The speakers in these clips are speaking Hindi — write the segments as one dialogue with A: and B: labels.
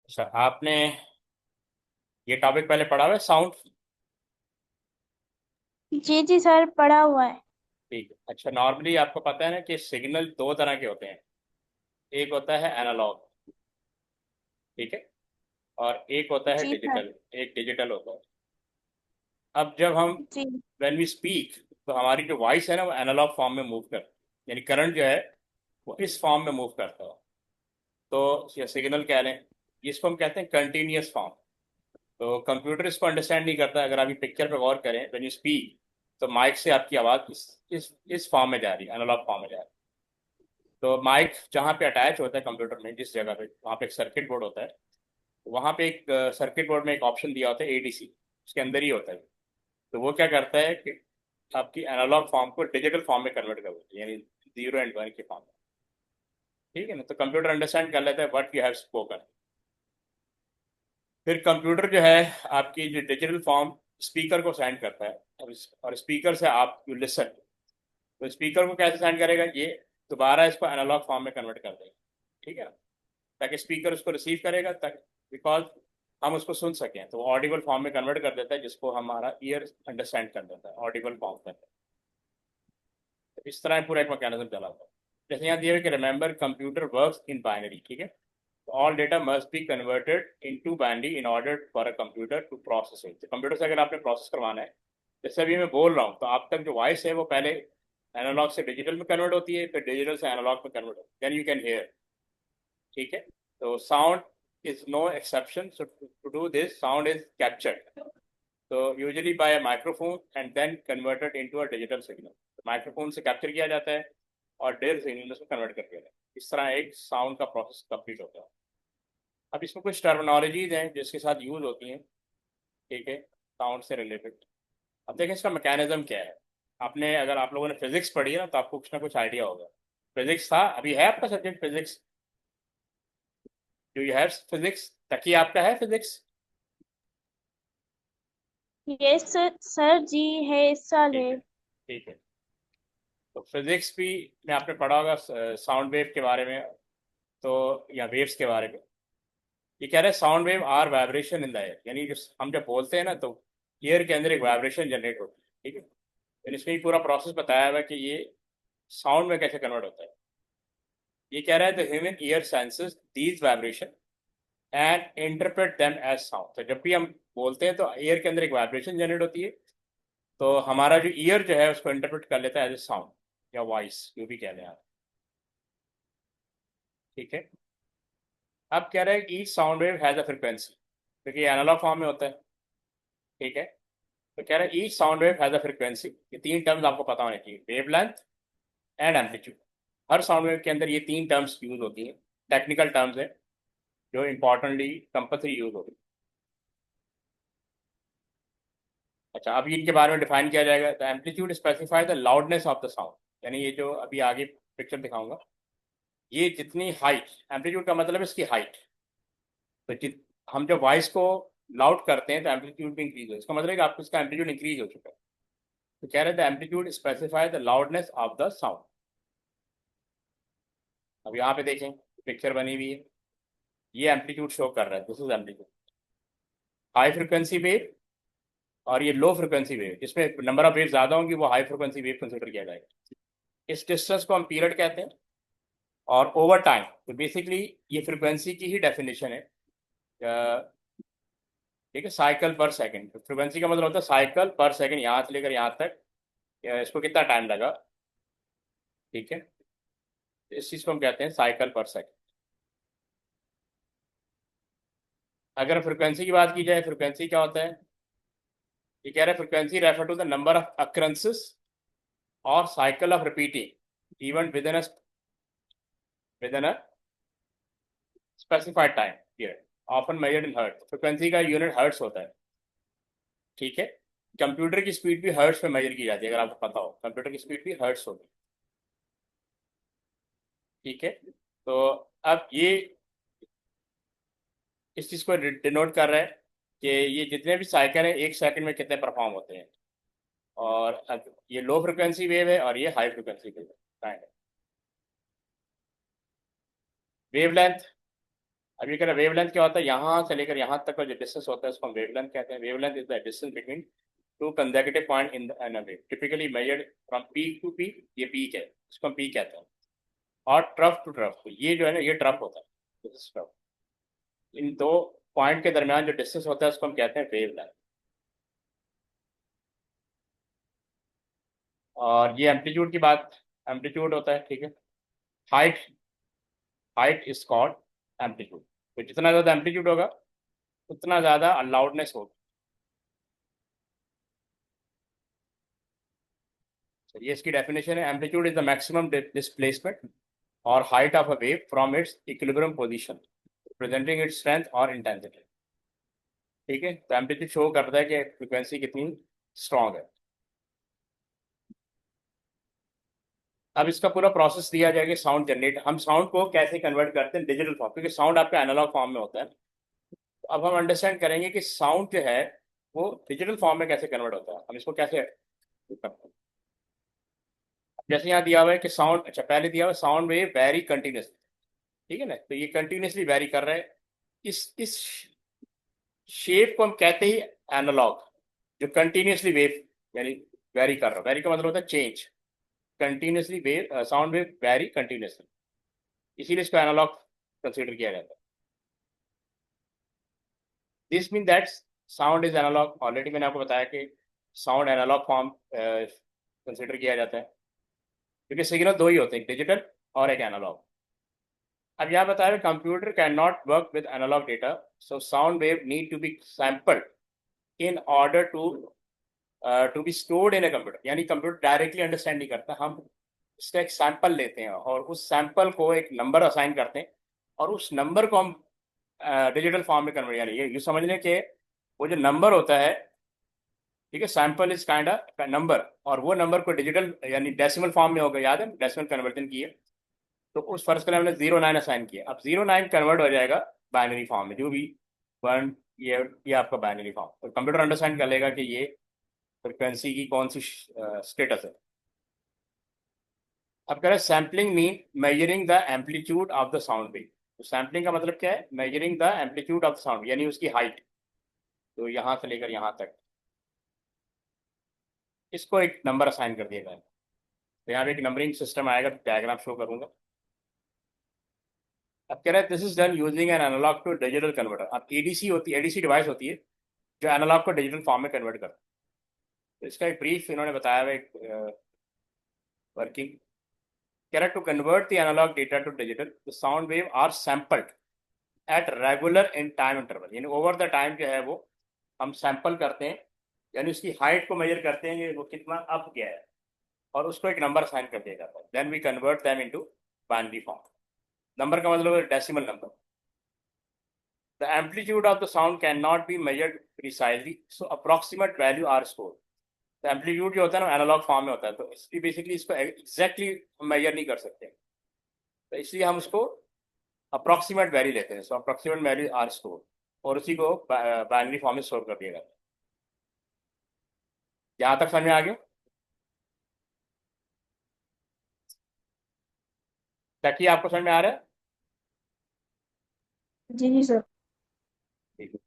A: अच्छा, आपने ये टॉपिक पहले पढ़ा हुआ है, साउंड?
B: जी जी सर, पढ़ा हुआ है।
A: ठीक है। अच्छा, नॉर्मली आपको पता है ना कि सिग्नल दो तरह के होते हैं। एक होता है एनालॉग, ठीक है, और एक होता है
B: जी सर।
A: डिजिटल। एक डिजिटल होता है। अब जब हम
B: जी
A: व्हेन वी स्पीक, तो हमारी जो वॉइस है ना वो एनालॉग फॉर्म में मूव कर, यानी करंट जो है वो इस फॉर्म में मूव करता है। तो या सिग्नल कह लें, इसको हम कहते हैं कंटिन्यूअस फॉर्म। तो कंप्यूटर इसको अंडरस्टैंड नहीं करता। अगर आप ये पिक्चर पे गौर करें, व्हेन यू स्पीक, तो माइक से आपकी आवाज़ इस फॉर्म में जा रही है, एनालॉग फॉर्म में जा रही है। तो माइक जहाँ पे अटैच होता है कंप्यूटर में, जिस जगह पे, वहाँ पे एक सर्किट बोर्ड होता है। वहाँ पे एक सर्किट बोर्ड में एक ऑप्शन दिया होता है एडीसी, उसके अंदर ही होता है। तो वो क्या करता है कि आपकी एनालॉग फॉर्म को डिजिटल फॉर्म में कन्वर्ट कर देता है, यानी 0 और 1 के फॉर्म में। ठीक है ना? तो कंप्यूटर अंडरस्टैंड कर लेता है व्हाट यू हैव स्पोकन। फिर कंप्यूटर जो है आपकी जो डिजिटल फॉर्म स्पीकर को सेंड करता है, और स्पीकर से आप यू लिसन। तो स्पीकर को कैसे सेंड करेगा, ये दोबारा इसको एनालॉग फॉर्म में कन्वर्ट कर देगा। ठीक है ना? ताकि स्पीकर उसको रिसीव करेगा, ताकि बिकॉज हम उसको सुन सकें, तो वो ऑडिबल फॉर्म में कन्वर्ट कर देता है, जिसको हमारा ईयर अंडरस्टैंड कर देता है, ऑडिबल फॉर्म में। तो इस तरह पूरा एक मैकेनिज्म चला हुआ है। जैसे यहाँ दिया हुआ कि remember computer works in binary, ठीक है। तो all data must be converted into binary in order for a computer to process it. तो कंप्यूटर से अगर आपने प्रोसेस करवाना है, जैसे अभी मैं बोल रहा हूँ, तो आप तक जो वॉइस है वो पहले एनालॉग से डिजिटल में कन्वर्ट होती है, फिर डिजिटल से एनालॉग में कन्वर्ट होती है, देन यू कैन हेयर। ठीक है। तो sound is no exception. So to do this, sound is captured, तो usually by a microphone and then converted into a digital signal. Microphone से कैप्चर किया जाता है और डिजिटल सिग्नल में कन्वर्ट कर दिया जाता है। इस तरह एक साउंड का प्रोसेस कंप्लीट होता है। अब इसमें कुछ टर्मिनोलॉजीज हैं जिसके साथ यूज होती हैं, ठीक है, साउंड से रिलेटेड। अब देखें इसका मैकेनिज्म क्या है। आपने, अगर आप लोगों ने फिजिक्स पढ़ी है ना, तो आपको कुछ ना कुछ आइडिया होगा। फिजिक्स था, अभी है आपका subject physics? Do you have physics? तकी आपका है फिजिक्स?
B: यस सर जी, है, इस साल
A: ठीक
B: है।
A: है, ठीक है। तो फिजिक्स भी में आपने पढ़ा होगा साउंड वेव के बारे में, तो या वेव्स के बारे में। ये कह रहे हैं sound wave are vibration in the air, यानी जो हम जब बोलते हैं ना, तो एयर के अंदर एक वाइब्रेशन जनरेट होती है। ठीक है। तो इसमें ही पूरा प्रोसेस बताया हुआ है कि ये साउंड में कैसे कन्वर्ट होता है। ये कह रहा है the human ear senses these vibration and interpret them as sound. तो जब भी हम बोलते हैं तो एयर के अंदर एक वाइब्रेशन जनरेट होती है, तो हमारा जो ईयर जो है उसको इंटरप्रेट कर लेता है एज ए साउंड या वॉइस, जो भी कह लें आप। ठीक है। अब कह रहे हैं कि sound wave has a frequency, क्योंकि ये एनालॉग फॉर्म में होता है। ठीक है। तो कह रहे हैं each sound wave has a frequency. ये तीन टर्म्स आपको पता होने चाहिए, wave length and amplitude. Her sound wave के अंदर ये तीन टर्म्स यूज होती हैं, टेक्निकल टर्म्स है जो इंपॉर्टेंटली कंपल्सरी यूज होती है। अच्छा, अभी इनके बारे में डिफाइन किया जाएगा। The amplitude specify the loudness of the sound, यानी ये जो अभी आगे पिक्चर दिखाऊंगा, ये जितनी हाइट, एम्पलीट्यूड का मतलब है इसकी हाइट। तो हम जब वॉइस को लाउड करते हैं तो एम्पलीट्यूड भी इंक्रीज हो, इसका मतलब है कि आपको इसका एम्पलीट्यूड इंक्रीज हो चुका है। तो कह रहे हैं the amplitude specify the loudness of the sound. अब यहाँ पे देखें, पिक्चर बनी हुई है, ये एम्पलीट्यूड शो कर रहा है, this is amplitude. High frequency wave और ये लो फ्रिक्वेंसी वेव, जिसमें नंबर ऑफ वेव ज्यादा होंगी वो हाई फ्रिक्वेंसी वेव कंसिडर किया जाएगा। इस डिस्टेंस को हम पीरियड कहते हैं। और ओवर टाइम, तो बेसिकली ये फ्रिक्वेंसी की ही डेफिनेशन है। ठीक है, साइकिल पर सेकंड। फ्रिक्वेंसी का मतलब होता है साइकिल पर सेकंड, यहाँ से लेकर यहाँ तक इसको कितना टाइम लगा। ठीक है। इस चीज को हम कहते हैं साइकिल पर सेकंड। अगर फ्रिक्वेंसी की बात की जाए, फ्रिक्वेंसी क्या होता है? ये कह रहा है frequency refer to the number of occurrences or cycle of repeating even within a specified time period, often measured in hertz. Frequency का यूनिट हर्ट्ज होता है। ठीक है। कंप्यूटर की स्पीड भी हर्ट्ज में मेजर की जाती है, अगर आपको पता हो, कंप्यूटर की स्पीड भी हर्ट्ज होती है। ठीक है। तो अब ये इस चीज को डिनोट कर रहा है कि ये जितने भी साइकिल हैं एक सेकंड में कितने परफॉर्म होते हैं। और अब ये लो फ्रिक्वेंसी वेव है और ये हाई फ्रिक्वेंसी वेव है। वेवलेंथ, अब ये कह रहा है वेवलेंथ क्या होता है, यहाँ से लेकर यहाँ तक का जो डिस्टेंस होता है उसको हम वेवलेंथ कहते हैं। Wavelength is the distance between two consecutive point in the wave, typically measured from peak to peak. ये पीक है, इसको हम पीक कहते हैं। और ट्रफ टू ट्रफ, ये जो है ना ये ट्रफ होता है, दिस इज ट्रफ। इन दो पॉइंट के दरमियान जो डिस्टेंस होता है उसको हम कहते हैं वेवलेंथ। और ये एम्पलीट्यूड की बात, एम्पलीट्यूड होता है, ठीक है। Height, height is called amplitude. तो जितना ज़्यादा एम्पलीट्यूड होगा उतना ज़्यादा लाउडनेस होगी। तो ये इसकी डेफिनेशन है, amplitude is the maximum displacement or height of a wave from its equilibrium position presenting its strength or intensity. ठीक है, तो एम्पलीट्यूड शो करता है कि फ्रिक्वेंसी कितनी स्ट्रांग है। अब इसका पूरा प्रोसेस दिया जाएगा, साउंड जनरेट, हम साउंड को कैसे कन्वर्ट करते हैं डिजिटल फॉर्म, क्योंकि साउंड आपका एनालॉग फॉर्म में होता है। तो अब हम अंडरस्टैंड करेंगे कि साउंड जो है वो डिजिटल फॉर्म में कैसे कन्वर्ट होता है, हम इसको कैसे करते हैं। जैसे यहाँ दिया हुआ है कि साउंड, अच्छा पहले दिया हुआ है साउंड वेव वेरी कंटिन्यूसली, ठीक है ना, तो ये कंटिन्यूसली वेरी कर रहा है। इस शेप को हम कहते ही एनालॉग, जो कंटिन्यूसली वेव यानी वेरी कर रहा है। वेरी का मतलब होता है change, continuously wave, sound wave vary continuously, इसीलिए इसको एनालॉग कंसीडर किया जाता है। This mean that sound is analogue. Already मैंने आपको बताया कि साउंड एनालॉग फॉर्म कंसीडर किया जाता है, क्योंकि सिग्नल दो ही होते हैं, एक डिजिटल और एक एनालॉग। अब यहाँ बताया computer can not work with analogue data, so sound wave need to be sampled in order to be stored in a computer. यानी कंप्यूटर डायरेक्टली अंडरस्टैंड नहीं करता, हम इसका एक सैंपल लेते हैं और उस सैंपल को एक नंबर असाइन करते हैं और उस नंबर को हम डिजिटल फॉर्म में कन्वर्ट, यानी ये समझ लें कि वो जो नंबर होता है, ठीक है, sample is kind of number, और वो नंबर को डिजिटल यानी डेसिमल फॉर्म में होगा, याद है डेसिमल कन्वर्जन की है। तो उस फर्ज के लिए हमने 09 असाइन किया, अब 09 कन्वर्ट हो जाएगा बाइनरी फॉर्म में, जो भी वन, ये आपका बाइनरी फॉर्म, तो कंप्यूटर अंडरस्टैंड कर लेगा कि ये फ्रिक्वेंसी की कौन सी स्टेटस है। अब कह रहे हैं sampling mean measuring the amplitude of the sound wave. तो सैम्पलिंग का मतलब क्या है, measuring the amplitude of the sound, यानी उसकी हाइट, तो यहाँ से लेकर यहाँ तक इसको एक नंबर असाइन कर दिया जाए। तो यहाँ पे एक नंबरिंग सिस्टम आएगा, डायग्राम शो करूंगा। अब कह रहे हैं this is done using an analogue to digital converter. अब एडीसी होती है, एडीसी डिवाइस होती है जो एनालॉग को डिजिटल फॉर्म में कन्वर्ट करता है। तो इसका एक ब्रीफ इन्होंने बताया हुआ एक वर्किंग। कह रहा to convert the analogue data to digital, the sound wave are sampled at regular in time interval, यानी ओवर द टाइम जो है वो हम सैंपल करते हैं, यानी उसकी हाइट को मेजर करते हैं कि वो कितना अप गया है, और उसको एक नंबर साइन कर दिया जाता है। Then we convert them into binary form. Number का मतलब है decimal number. The amplitude of the sound cannot be measured precisely, so approximate value are scored. तो एम्पलीट्यूड जो होता है ना एनालॉग फॉर्म में होता है, तो इसलिए बेसिकली इसको एग्जैक्टली मेजर नहीं कर सकते, तो इसलिए हम उसको अप्रॉक्सीमेट वैल्यू लेते हैं। सो अप्रॉक्सीमेट वैल्यू आर स्टोर, और उसी को बाइनरी फॉर्म में स्टोर कर दिया जाता है। यहाँ तक समझ में आ गया? ताकि आपको समझ में आ रहा है?
B: जी जी सर।
A: ठीक है।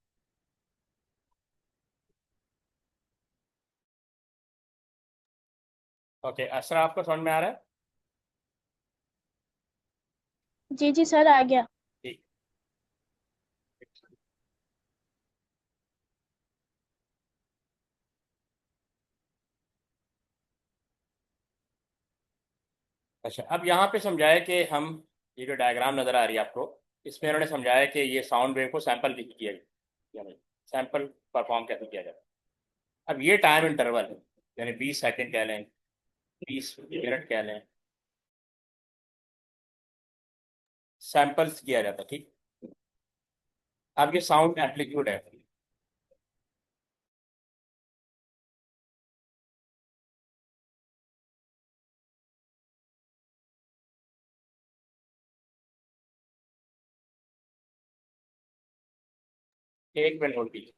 A: ओके, असरा आपको समझ में आ रहा है?
B: जी जी सर, आ गया।
A: ठीक। अच्छा, अब यहाँ पे समझाया कि हम, ये जो डायग्राम नजर आ रही है आपको, इसमें उन्होंने समझाया कि ये साउंड वेव को सैंपल किया, यानी सैंपल परफॉर्म कैसे किया जाता है। अब ये टाइम इंटरवल है, यानी 20 सेकंड कह लें, 20 मिनट कह लें, सैंपल्स किया जाता है, ठीक। अब ये साउंड एम्पलीट्यूड है, एक मिनट होल्ड कीजिए।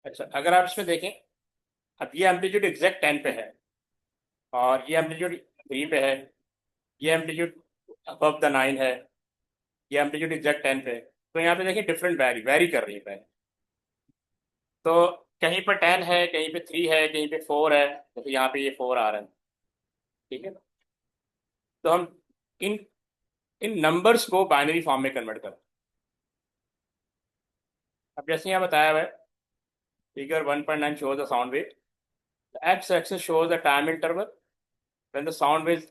A: अच्छा, अगर आप इसमें देखें, अब ये एम्पलीट्यूड एग्जैक्ट 10 पे है और ये एम्पलीट्यूड 3 पे है, ये एम्पलीट्यूड अबव द 9 है, ये एम्पलीट्यूड एग्जैक्ट 10 पे है। तो यहाँ पे देखिए डिफरेंट वेरी कर रही है। तो कहीं पर 10 है, कहीं पे 3 है, कहीं पे 4 है, तो यहाँ पे ये 4 आ रहा है। ठीक है, तो हम इन इन नंबर्स को बाइनरी फॉर्म में कन्वर्ट करते हैं। अब जैसे यहाँ बताया हुआ है, figure 1.9 shows the sound wave. The x-axis shows the time interval when the sound wave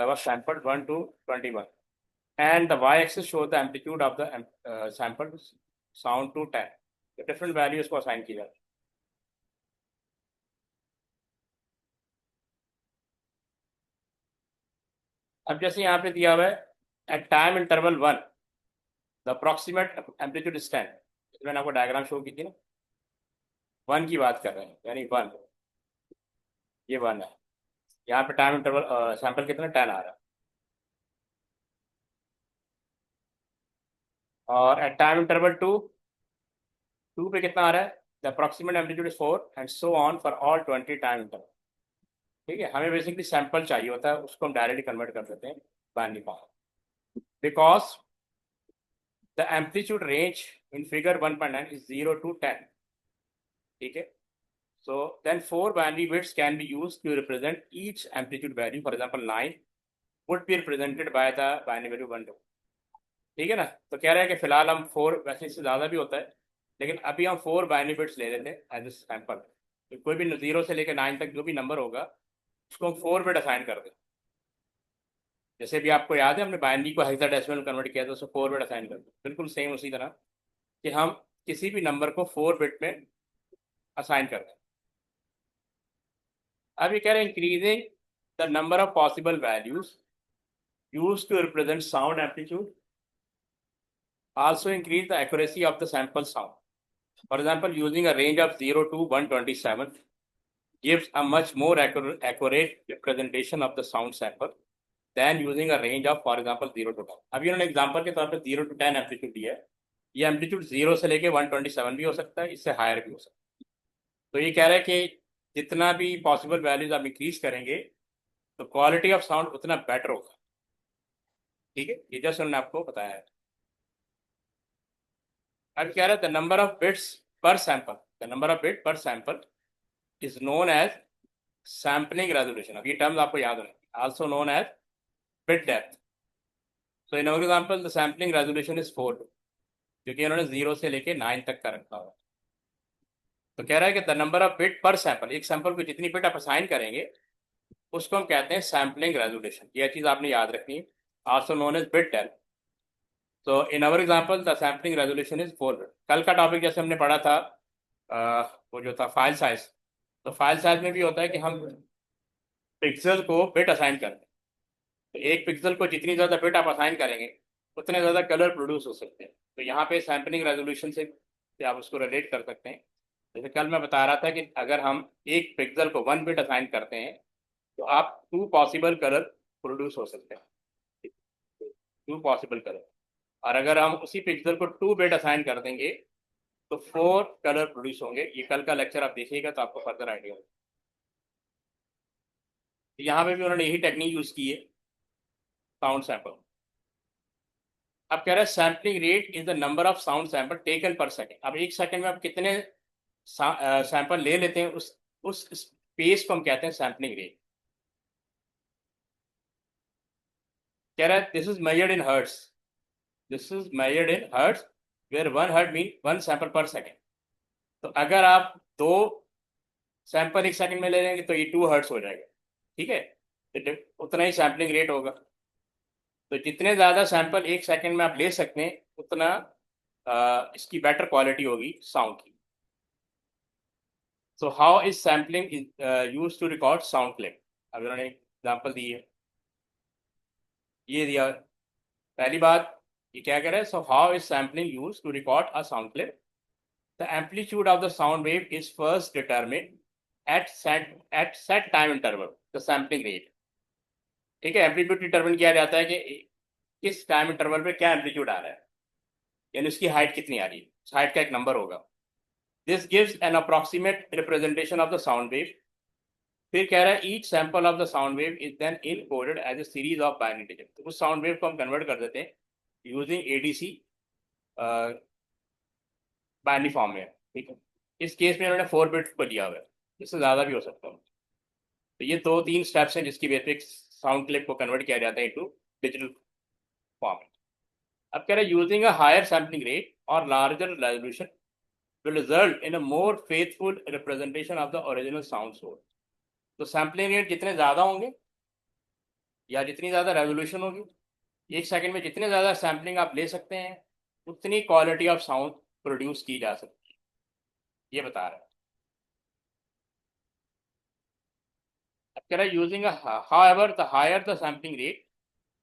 A: was sampled 1 to 21, and the y-axis shows the amplitude of the sampled sound to 10. तो डिफरेंट वैल्यूज को असाइन किया जाता है। अब जैसे यहाँ पे दिया हुआ है, at time interval 1 the approximate amplitude is 10। मैंने आपको डायग्राम शो की थी ना, 1 की बात कर रहे हैं, यानी 1, ये 1 है। यहाँ पे टाइम इंटरवल सैंपल कितना 10 आ रहा है, और एट टाइम इंटरवल 2 पे कितना आ रहा है, the approximate amplitude is 4 and so on for all 20 time interval. ठीक है, हमें बेसिकली सैंपल चाहिए होता है, उसको हम डायरेक्टली कन्वर्ट कर देते हैं binary form, because the amplitude range in figure 1.9 is 0 to 10। ठीक है, so then 4 binary bits can be used to represent each amplitude value. For example, 9 would be represented by the binary value 1 2। ठीक है ना, तो कह रहे हैं कि फिलहाल हम 4, वैसे इससे ज़्यादा भी होता है, लेकिन अभी हम 4 बाइनरी बिट्स ले लेते हैं एज ए सैंपल। तो कोई भी 0 से लेकर 9 तक जो भी नंबर होगा, उसको हम 4 बिट असाइन कर दें। जैसे भी आपको याद है, हमने बाइनरी को हेक्साडेसिमल कन्वर्ट किया था, उसको 4 बिट असाइन कर दें, बिल्कुल सेम उसी तरह कि हम किसी भी नंबर को 4 बिट में असाइन कर दें। अब ये कह रहे हैं increasing the number of possible values used to represent sound amplitude also increase the accuracy of the sample sound. For example, using a range of 0 to 127 gives a much more accurate representation of the sound sample than using a range of, for example, 0 to 10. अभी उन्होंने एग्जांपल के तौर पे 0 to 10 एम्पलीट्यूड दिया है। ये एम्पलीट्यूड 0 से लेके 127 भी हो सकता है, इससे हायर भी हो सकता है। तो ये कह रहा है कि जितना भी पॉसिबल वैल्यूज आप इंक्रीज करेंगे, तो क्वालिटी ऑफ साउंड उतना बेटर होगा। ठीक है, ये जस्ट उन्होंने आपको बताया है। अब क्या रहा है, the number of bits per sample, the number of bit per sample is known as sampling resolution. अब ये टर्म्स आपको याद होने, also known as bit depth. So in our example the sampling resolution is 4, क्योंकि इन्होंने 0 से लेके 9 तक का रखा हुआ। तो कह रहा है कि the number of bit per sample, एक सैंपल को जितनी बिट आप असाइन करेंगे उसको हम कहते हैं सैम्पलिंग रेजोल्यूशन। यह चीज़ आपने याद रखनी है, also known as bit depth. तो in our example the sampling resolution is 4 bit. कल का टॉपिक जैसे हमने पढ़ा था, वो जो था फाइल साइज, तो फाइल साइज में भी होता है कि हम पिक्सल को बिट असाइन करते हैं। तो एक पिक्सल को जितनी ज़्यादा बिट आप असाइन करेंगे, उतने ज़्यादा कलर प्रोड्यूस हो सकते हैं। तो यहाँ पे सैम्पलिंग रेजोल्यूशन से आप उसको रिलेट कर सकते हैं। जैसे कल मैं बता रहा था कि अगर हम एक पिक्सल को 1 बिट असाइन करते हैं, तो आप 2 पॉसिबल कलर प्रोड्यूस हो सकते हैं, 2 पॉसिबल कलर। और अगर हम उसी पिक्सल को 2 बिट असाइन कर देंगे, तो 4 कलर प्रोड्यूस होंगे। ये कल का लेक्चर आप देखिएगा तो आपको फर्दर आइडिया होगा। यहाँ पे भी उन्होंने यही टेक्निक यूज़ की है, साउंड सैंपल। अब कह रहा है sampling rate is the number of sound sample taken पर सेकेंड। अब एक सेकेंड में आप कितने सैंपल ले लेते हैं, उस स्पेस को हम कहते हैं सैम्पलिंग रेट। कह रहा है this is measured in hertz, this is measured in hertz, where 1 hertz mean 1 sample per second. तो अगर आप 2 सैंपल एक सेकंड में ले लेंगे तो ये 2 हर्ट्स हो जाएगा। ठीक है, तो उतना ही सैम्पलिंग रेट होगा। तो जितने ज़्यादा सैंपल एक सेकंड में आप ले सकते हैं, उतना इसकी बेटर क्वालिटी होगी साउंड की। So how is sampling use to record sound clip. अब उन्होंने एग्जाम्पल दी है, ये दिया पहली बात, ये क्या कह रहा है, so how is sampling use to record a sound clip. The amplitude of the sound wave is first determined at set time interval, the sampling rate। ठीक है, एम्पलीट्यूड डिटरमिन किया जाता है कि किस टाइम इंटरवल पे क्या एम्पलीट्यूड आ रहा है, यानी उसकी हाइट कितनी आ रही है, हाइट का एक नंबर होगा। This gives an approximate representation of the sound wave. फिर कह रहा है each sample of the sound wave is then encoded as a series of binary digit. तो उस साउंड वेव को हम कन्वर्ट कर देते हैं यूजिंग एडीसी बाइनरी फॉर्म में, ठीक है। इस केस में उन्होंने 4 बिट्स को लिया हुआ है, इससे ज़्यादा भी हो सकता है। तो ये 2-3 स्टेप्स हैं जिसकी बेस पे साउंड क्लिप को कन्वर्ट किया जाता है इनटू डिजिटल फॉर्म। अब कह रहे हैं using a higher sampling rate or larger resolution will result in a more faithful representation of the original sound source। तो सैम्पलिंग रेट जितने ज़्यादा होंगे या जितनी ज़्यादा रेजोल्यूशन होगी, 1 सेकंड में जितने ज़्यादा सैम्पलिंग आप ले सकते हैं, उतनी क्वालिटी ऑफ साउंड प्रोड्यूस की जा सकती है, ये बता रहा है। अब कह रहा है using however the higher the sampling rate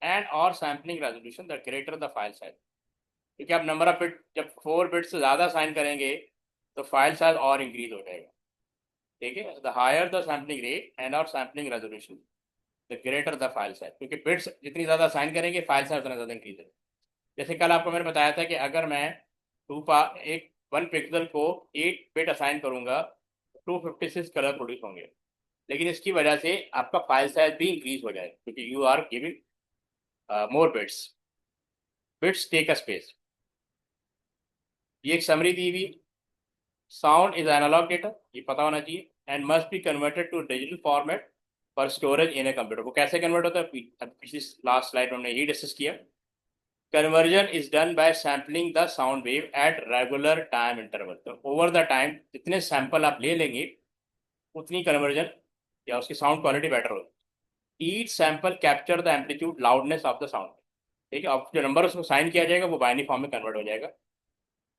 A: and or sampling resolution the greater the file size। क्योंकि आप नंबर ऑफ बिट जब 4 बिट से ज़्यादा साइन करेंगे तो फाइल साइज और इंक्रीज हो जाएगा, ठीक है। The higher the sampling rate and or sampling resolution the greater the file size, क्योंकि बिट्स जितनी ज़्यादा साइन करेंगे फाइल साइज उतना ज़्यादा इंक्रीज है। जैसे कल आपको मैंने बताया था कि अगर मैं एक 1 पिक्सल को 8 बिट असाइन करूंगा तो 256 कलर प्रोड्यूस होंगे, लेकिन इसकी वजह से आपका फाइल साइज भी इंक्रीज हो जाएगा क्योंकि you are giving more bits, bits take a space. ये एक समरी दी हुई। साउंड इज एनालॉग डेटा, ये पता होना चाहिए, and must be converted to digital format for storage in a computer. वो कैसे कन्वर्ट होता है, पिछली लास्ट स्लाइड में हमने यही डिस्कस किया। Conversion is done by sampling the sound wave at regular time interval. तो ओवर द टाइम जितने सैंपल आप ले लेंगे उतनी कन्वर्जन या उसकी साउंड क्वालिटी बेटर होगी। Each sample capture the amplitude loudness of the sound, ठीक है। अब जो नंबर उसको साइन किया जाएगा वो बाइनरी फॉर्म में कन्वर्ट हो जाएगा।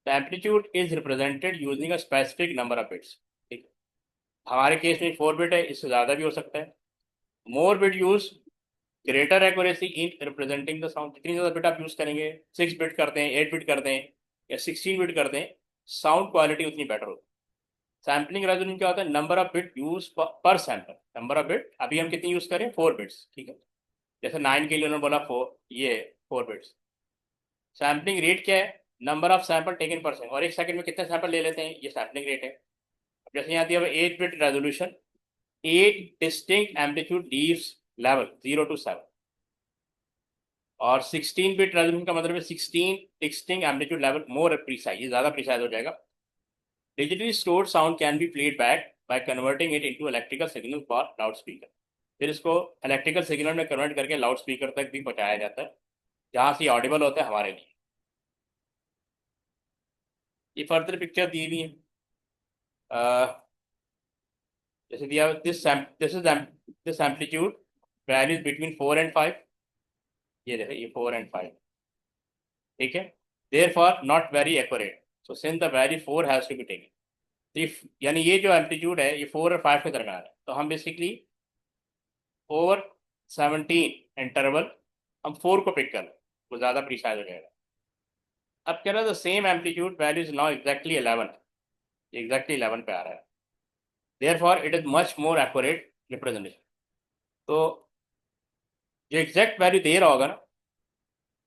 A: The amplitude is represented using a specific number of bits, ठीक है। हमारे केस में 4 बिट है, इससे ज़्यादा भी हो सकता है। More bit use greater accuracy in representing the sound. जितनी ज़्यादा बिट आप यूज़ करेंगे, 6 बिट करते हैं, 8 बिट करते हैं या 16 बिट करते हैं, साउंड क्वालिटी उतनी बेटर होती है। सैम्पलिंग रेजोल्यूशन क्या होता है, नंबर ऑफ बिट यूज पर सैंपल। नंबर ऑफ बिट अभी हम कितनी यूज़ करें, 4 बिट्स, ठीक है। जैसे 9 के लिए उन्होंने बोला 4, ये 4 बिट्स। सैम्पलिंग रेट क्या है, नंबर ऑफ सैंपल टेकन पर सेकंड, और 1 सेकंड में कितने सैंपल ले लेते हैं, ये सैम्पलिंग रेट है। जैसे यहाँ दिया 8 bit resolution, 8 distinct amplitude leaves level 0 to 7, और 16 बिट रेजोल्यूशन का मतलब है 16 डिस्टिंक्ट एम्पलीट्यूड लेवल मोर प्रीसाइज, ये ज़्यादा प्रीसाइज हो जाएगा। Digitally stored sound can be played back by converting it into electrical signal for loud speaker. फिर इसको इलेक्ट्रिकल सिग्नल में कन्वर्ट करके लाउड स्पीकर तक भी पहुँचाया जाता है, जहाँ से ऑडिबल होता है हमारे लिए। ये फर्दर पिक्चर दी हुई है, जैसे दिया this amplitude values between 4 and 5। ये देखो ये 4 and 5, ठीक है। Therefore not very accurate, so since the value 4 has to be taken. यानी ये जो एम्पलीट्यूड है ये 4 और 5 के दरम्यान है, तो हम बेसिकली ओवर 17 इंटरवल हम 4 को पिक कर लें, वो ज़्यादा प्रिसाइज हो जाएगा। अब कह रहा है the same amplitude value is now exactly 11, exactly 11 पे आ रहा है। Therefore it is much more accurate representation. तो जो एग्जैक्ट वैल्यू दे रहा होगा ना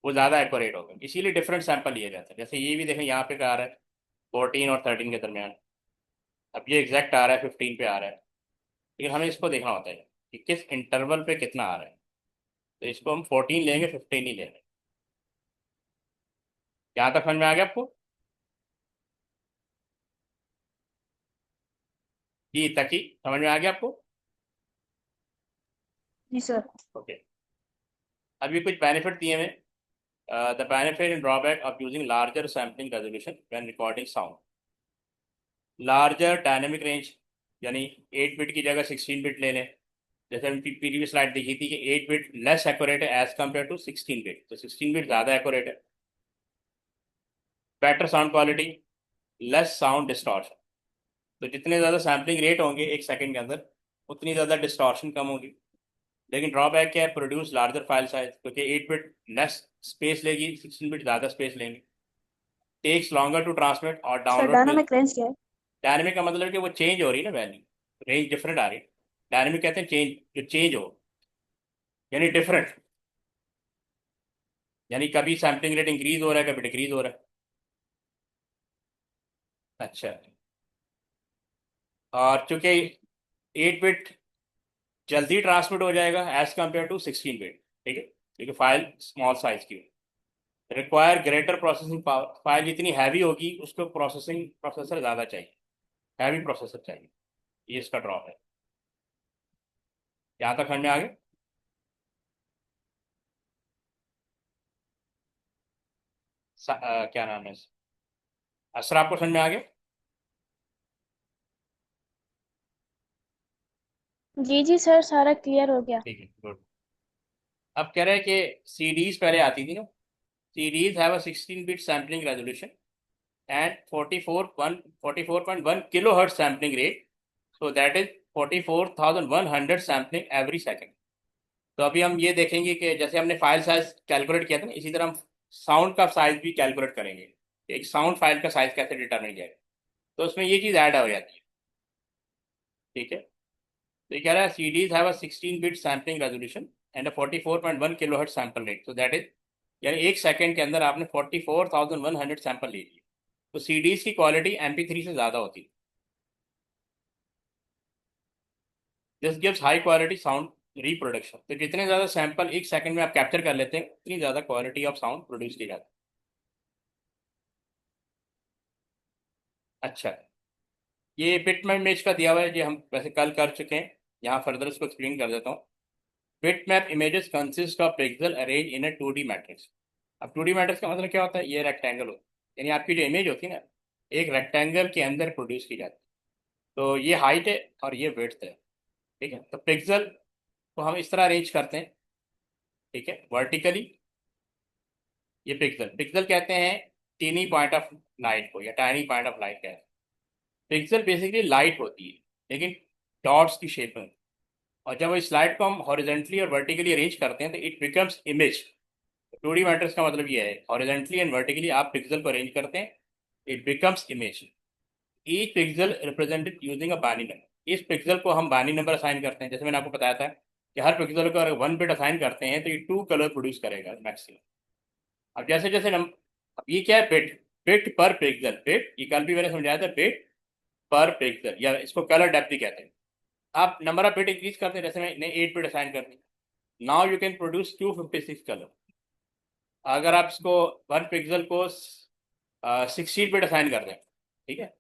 A: वो ज़्यादा एक्यूरेट होगा, इसीलिए डिफरेंट सैंपल लिए जाते हैं। जैसे ये भी देखें यहाँ पे आ रहा है 14 और 13 के दरमियान, अब ये एग्जैक्ट आ रहा है 15 पे आ रहा है, लेकिन हमें इसको देखना होता है कि किस इंटरवल पे कितना आ रहा है। तो इसको हम 14 लेंगे, 15 नहीं लेंगे। यहाँ तक समझ में आ गया आपको, जी तक ही समझ में आ गया आपको,
B: जी सर।
A: ओके। अभी कुछ बेनिफिट दिए हैं, the benefit and drawback of using larger sampling resolution when recording sound. Larger dynamic range, यानी 8 बिट की जगह 16 बिट ले लें। जैसे हम प्रीवियस स्लाइड देखी थी कि 8 बिट लेस एक्यूरेट है एज कम्पेयर टू 16 बिट, तो 16 बिट ज़्यादा एक्यूरेट है। Better sound quality, less sound distortion. तो जितने ज़्यादा सैम्पलिंग रेट होंगे 1 सेकंड के अंदर उतनी ज़्यादा डिस्टॉर्शन कम होगी। लेकिन ड्रॉबैक क्या है, प्रोड्यूस लार्जर फाइल साइज, क्योंकि 8 बिट लेस स्पेस लेगी, 16 बिट ज़्यादा स्पेस लेंगे। टेक्स लॉन्गर टू ट्रांसमिट और
B: सर
A: डाउनलोड।
B: डायनामिक रेंज क्या है?
A: डायनेमिक का मतलब है कि वो चेंज हो रही है ना वैल्यू, रेंज डिफरेंट आ रही है। डायनेमिक कहते हैं चेंज, जो चेंज हो, यानी डिफरेंट, यानी कभी सैम्पलिंग रेट इंक्रीज हो रहा है कभी डिक्रीज हो रहा है। अच्छा, और चूंकि 8 बिट जल्दी ट्रांसमिट हो जाएगा एज कम्पेयर टू 16 बिट, ठीक है, क्योंकि फाइल स्मॉल साइज की require greater processing power, file जितनी हैवी होगी उसको प्रोसेसिंग प्रोसेसर ज़्यादा चाहिए, हैवी प्रोसेसर चाहिए, ये इसका ड्रॉप है। यहाँ तक समझ में आ गया? क्या नाम है असर, आपको समझ में आ गया?
B: जी जी सर, सारा क्लियर हो गया।
A: ठीक है, गुड। अब कह रहे हैं कि सीडीज पहले आती थी ना, CDs have a 16 bit sampling resolution and 44.1 kilo hurt sampling rate, so that is 44,100 sampling every second. तो अभी हम ये देखेंगे कि जैसे हमने फाइल साइज कैलकुलेट किया था ना, इसी तरह हम साउंड का साइज भी कैलकुलेट करेंगे कि एक साउंड फाइल का साइज कैसे डिटरमाइन किया जाए। तो उसमें ये चीज़ ऐड हो जाती है, ठीक है। तो ये कह रहा है CDs have a 16 bit sampling resolution and a 44.1 kilo hurt sample rate, so that is, यानी एक सेकंड के अंदर आपने 44,100 सैंपल ले लिए। तो CDs की क्वालिटी MP3 से ज़्यादा होती है। This gives high quality sound reproduction, तो जितने ज़्यादा सैंपल एक सेकंड में आप कैप्चर कर लेते हैं उतनी ज़्यादा क्वालिटी ऑफ साउंड प्रोड्यूस की जाती है। अच्छा, ये बिट मैप इमेज का दिया हुआ है, जो हम वैसे कल कर चुके हैं, यहाँ फर्दर इसको एक्सप्लेन कर देता हूँ। Bit map images consist of pixel arrange in a 2D matrix. अब 2D मैट्रिक्स का मतलब क्या होता है? ये रेक्टेंगल होता है, यानी आपकी जो इमेज होती है ना, एक रेक्टेंगल के अंदर प्रोड्यूस की जाती है। तो ये हाइट है और ये विड्थ है, ठीक है। तो पिक्सल को हम इस तरह अरेंज करते हैं, ठीक है, वर्टिकली। ये पिक्सल पिक्सल कहते हैं टीनी पॉइंट ऑफ लाइट को, या टाइनी पॉइंट ऑफ लाइट कहते हैं। पिक्सल बेसिकली लाइट होती है, लेकिन डॉट्स की शेप में। और जब इस लाइट को हम हॉरिजेंटली और वर्टिकली अरेंज करते हैं तो it becomes image. 2D matrix का मतलब ये है, हॉरिजेंटली एंड वर्टिकली आप पिक्सल को अरेंज करते हैं, it becomes image. Each pixel represented using a binary number. इस पिक्सल को हम बाइनरी नंबर असाइन करते हैं, जैसे मैंने आपको बताया था कि हर पिक्सल को अगर 1 बिट असाइन करते हैं तो ये 2 कलर प्रोड्यूस करेगा मैक्सिमम। अब जैसे जैसे अब ये क्या है? Bit, bit per pixel, bit, ये कल भी मैंने समझाया था, बिट पर पिक्सल, या इसको कलर डेप्थ भी कहते हैं। आप नंबर ऑफ बिट इंक्रीज करते हैं, जैसे मैंने 8 बिट असाइन कर दी, now you can produce 256 colour. अगर आप इसको वन पिक्सल को 16 बिट असाइन कर दें, ठीक है,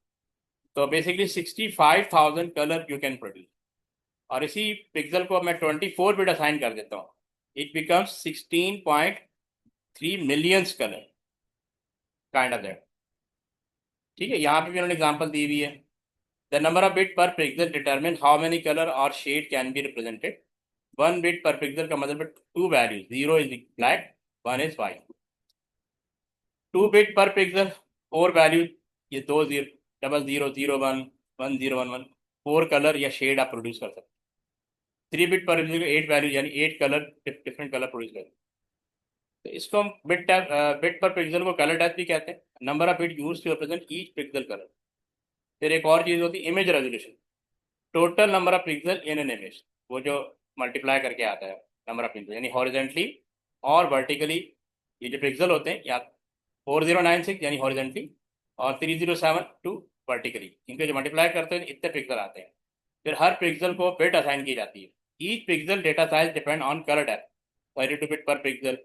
A: तो basically 65,000 colour you can produce. और इसी पिक्सल को मैं 24 बिट असाइन कर देता हूँ, it becomes 16.3 millions colour, kind of that, ठीक है। यहाँ पे भी उन्होंने एग्जाम्पल दी हुई है। The number of bit per pixel determine how many colour or shade can be represented. 1 bit per pixel का मतलब 2 values, 0 is black, 1 is white. 2 bit per pixel, 4 values, ये 20, 0001, 1011, 4 कलर या शेड आप प्रोड्यूस कर सकते हैं। 3 बिट पर पिक्सल 8 वैल्यूज, यानी 8 कलर, डिफरेंट कलर प्रोड्यूस कर। तो इसको हम बिट पर पिक्सल को कलर डेप्थ भी कहते हैं। Number of bit use to represent each pixel colour. फिर एक और चीज होती है image resolution, total number of pixel in an image, वो जो मल्टीप्लाई करके आता है नंबर ऑफ पिक्सल, यानी हॉरिजेंटली और वर्टिकली। ये जो पिक्सल होते हैं, या 4096 यानी हॉरिजेंटली, और 3072 वर्टिकली, इनके जो मल्टीप्लाई करते हैं इतने पिक्सल आते हैं। फिर हर पिक्सल को बिट असाइन की जाती है। Each pixel data size depend on colour depth, 32 bit per pixel,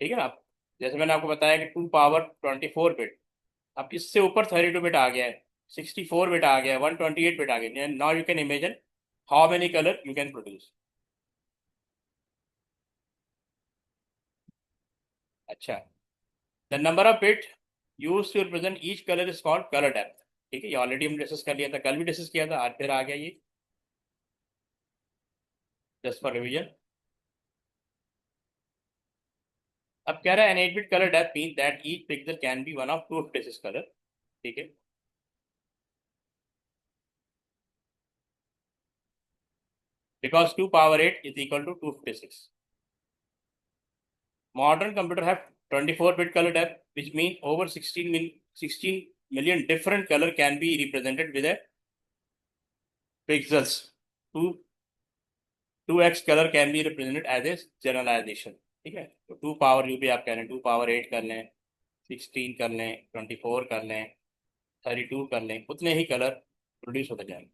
A: ठीक है ना। आप जैसे मैंने आपको बताया कि 2 पावर 24 बिट, अब इससे ऊपर 32 बिट आ गया है, 64 बिट आ गया है, 128 बिट आ गया, now you can imagine how many colour you can produce. अच्छा, the number of bit use to represent each colour is called colour depth, ठीक है। ये ऑलरेडी हम डिस्कस कर लिया था, कल भी डिस्कस किया था, आज फिर आ गया ये, जस्ट फॉर रिवीजन। अब कह रहा है an 8 bit colour depth mean that each pixel can be one of two species colour, ठीक है। Because 2 power 8 is equal to 256। Modern computer have 24-bit color depth, which means over 16 million different color can be represented with a pixels. 2 2x color can be represented as a generalization, ठीक है। तो 2 पावर यू भी आप कह रहे हैं, 2 पावर 8 कर लें, 16 कर लें, 24 कर लें, 32 कर लें, उतने ही कलर प्रोड्यूस होते जाएंगे।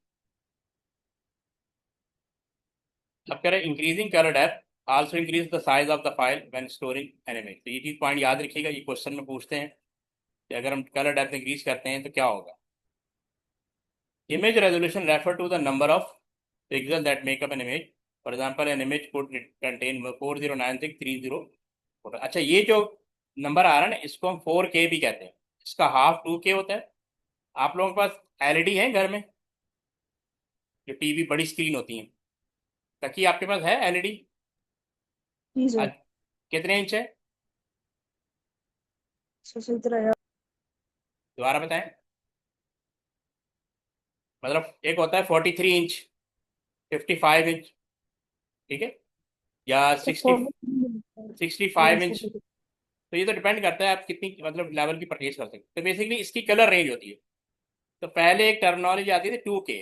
A: अब कह रहे हैं increasing colour depth also increase the size of the file when storing an image. तो ये चीज पॉइंट याद रखिएगा, ये क्वेश्चन में पूछते हैं कि अगर हम कलर डेप्थ इंक्रीज करते हैं तो क्या होगा। Image resolution refer to the number of pixel that make up an image. For example an image could contain 409630। अच्छा, ये जो नंबर आ रहा है ना, इसको हम 4K भी कहते हैं। इसका हाफ 2K होता है। आप लोगों के पास एलईडी है घर में, जो टीवी बड़ी स्क्रीन होती है, ताकि आपके पास है एलईडी?
B: जी सर।
A: कितने इंच है?
B: सही तरह
A: दोबारा बताएं। मतलब एक होता है 43 इंच, 55 इंच, ठीक है, या
B: तो
A: 60,
B: फोर
A: 65 इंच। तो ये तो डिपेंड करता है आप कितनी मतलब लेवल की परचेज कर सकते हैं। तो बेसिकली इसकी कलर रेंज होती है। तो पहले एक टर्मिनोलॉजी आती थी 2K,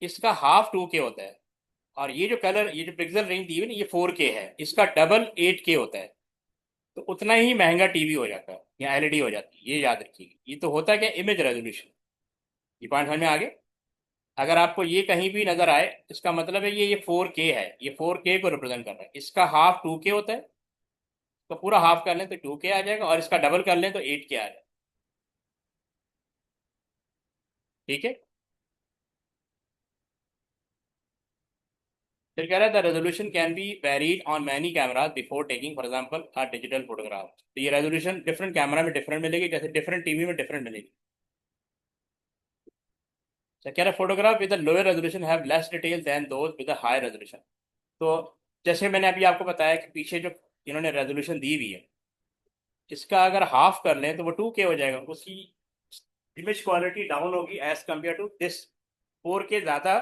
A: इसका हाफ 2K होता है। और ये जो कलर, ये जो पिक्सल रेंज दी हुई है ना, ये 4K है, इसका डबल 8K होता है। तो उतना ही महंगा टीवी हो जाता है या एलईडी हो जाती है, ये याद रखिए। ये तो होता है क्या, इमेज रेजोल्यूशन। ये पॉइंट समझ में आ गया। अगर आपको ये कहीं भी नजर आए, इसका मतलब है ये 4K है, ये 4K को रिप्रेजेंट कर रहा है। इसका हाफ 2K होता है, तो पूरा हाफ कर लें तो 2K आ जाएगा, और इसका डबल कर लें तो 8K आ जाएगा। ठीक है। फिर कह रहा है the resolution can be varied on many cameras before taking for example a digital photograph. तो ये रेजोल्यूशन डिफरेंट कैमरा में डिफरेंट मिलेगी, जैसे डिफरेंट टीवी में डिफरेंट मिलेगी। तो कह रहा है photograph with lower resolution have less detail than those with high resolution. तो जैसे मैंने अभी आपको बताया कि पीछे जो इन्होंने रेजोल्यूशन दी हुई है, इसका अगर हाफ कर लें तो वो 2K हो जाएगा। उसकी इमेज क्वालिटी डाउन होगी as compare to this. 4K ज्यादा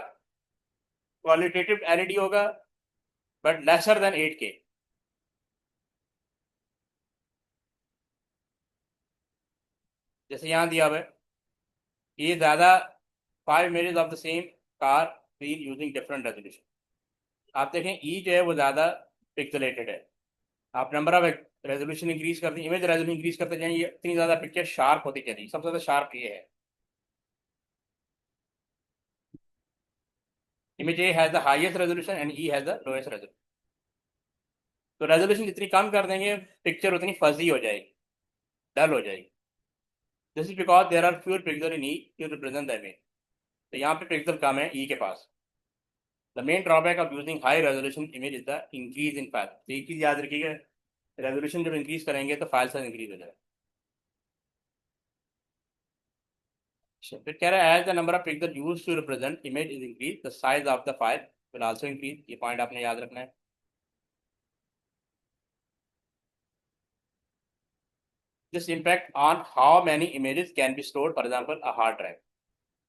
A: क्वालिटेटिव एलईडी होगा, बट लेसर देन 8K। जैसे यहाँ दिया हुआ है, ये ज्यादा 5 images of the same car been using different resolution. आप देखें ई जो है वो ज्यादा पिक्सलेटेड है। आप नंबर ऑफ रेजोल्यूशन इंक्रीज करते हैं, इमेज रेजोल्यूशन इंक्रीज करते जाएंगे, ये इतनी ज्यादा पिक्चर शार्प होती चली। सबसे ज्यादा शार्प ये है। Image A has the highest resolution and E has the lowest resolution. तो रेजोल्यूशन जितनी कम कर देंगे, पिक्चर उतनी फजी हो जाएगी, डल हो जाएगी। This is because there are fewer pixel in E to represent the image. तो यहाँ पे पिक्सल कम है ई के पास। The main drawback of using high resolution image is the increase in file. तो एक चीज याद रखिएगा, रेजोल्यूशन जब इंक्रीज करेंगे तो फाइल साइज इंक्रीज हो जाएगा। अच्छा, फिर कह रहा है as the number of pixel use to represent image is increase the size of the file will also increase. ये पॉइंट आपने याद रखना है। This impact on how many images can be stored for example a hard drive.